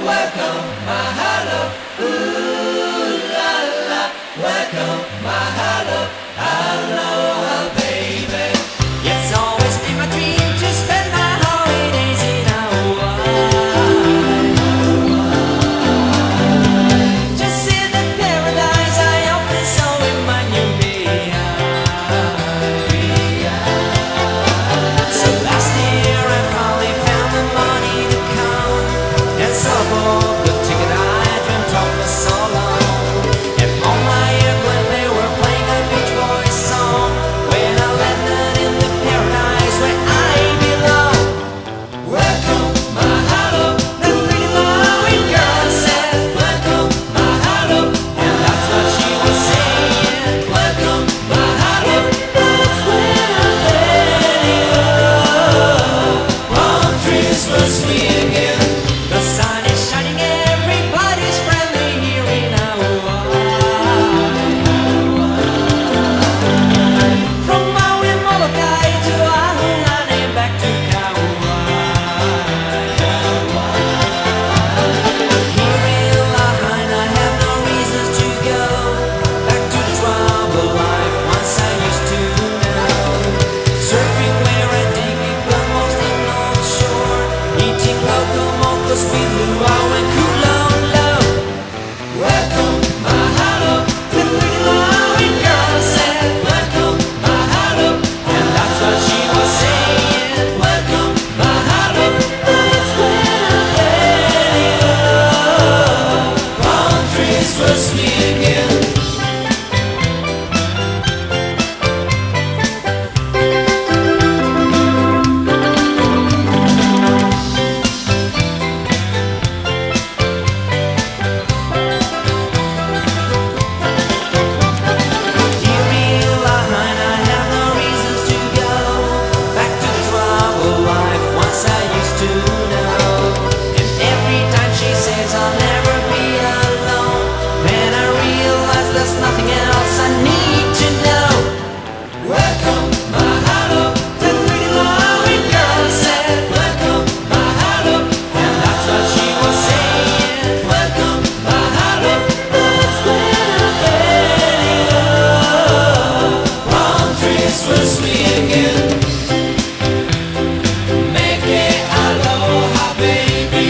Welcome, mahalo, ooh la la. Welcome, mahalo, aloha, baby. It's always been my dream to spend my holidays in Hawaii. Just in the paradise I often saw in my new So last year I finally found the money to come and bought the ticket I dreamt of for so long. And on my airplane they were playing a Beach Boys song when I landed in the paradise where I belong. Welcome, mahalo, The pretty Maui girl said, welcome, mahalo, and that's what she was saying. welcome, mahalo. That's when I fell in love. Palm trees were swinging. The sun is shining, everybody's friendly here in Hawaii. From Maui, Molokai to Ahunane, back to Kauai. Here in Lahaina, I have no reasons to go back to the troubled life once I used to know. Surfing where I dig it the most in North Shore, eating local mochas with luau and kulolo. Welcome, mahalo, The pretty Maui girl said, welcome, mahalo, and that's what she was saying. welcome, mahalo. That's when I fell in love. Palm trees were swinging. Here in Lahaina, I have no reasons to go back to the troubled life once I used to know. And every time she says I'll never be alone, then I realize there's nothing else I need to know. Welcome, mahalo, The pretty Maui girl said, welcome, mahalo, and that's what she was saying. welcome, mahalo. That's when I fell in love. Palm trees were swinging. Make it aloha, baby.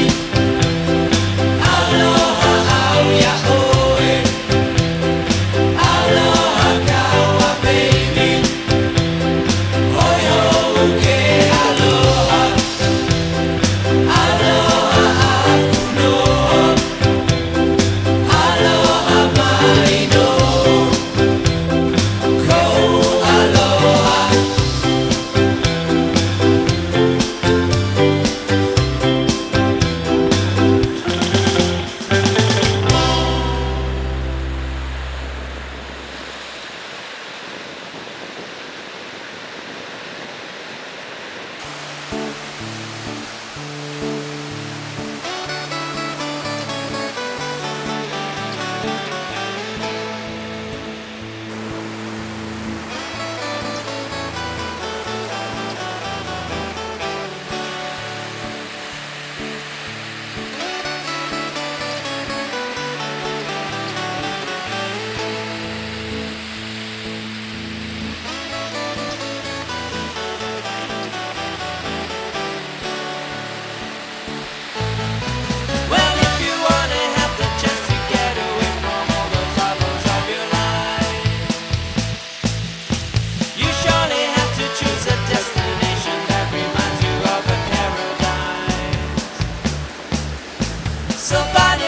Aloha, au ya oe. Aloha, kawa, baby. Hoi ho, ke aloha. Aloha, aku noa. Aloha, mai no. Ko aloha. Well, if you wanna have the chance to get away from all the troubles of your life, you surely have to choose a destination that reminds you of a paradise. So find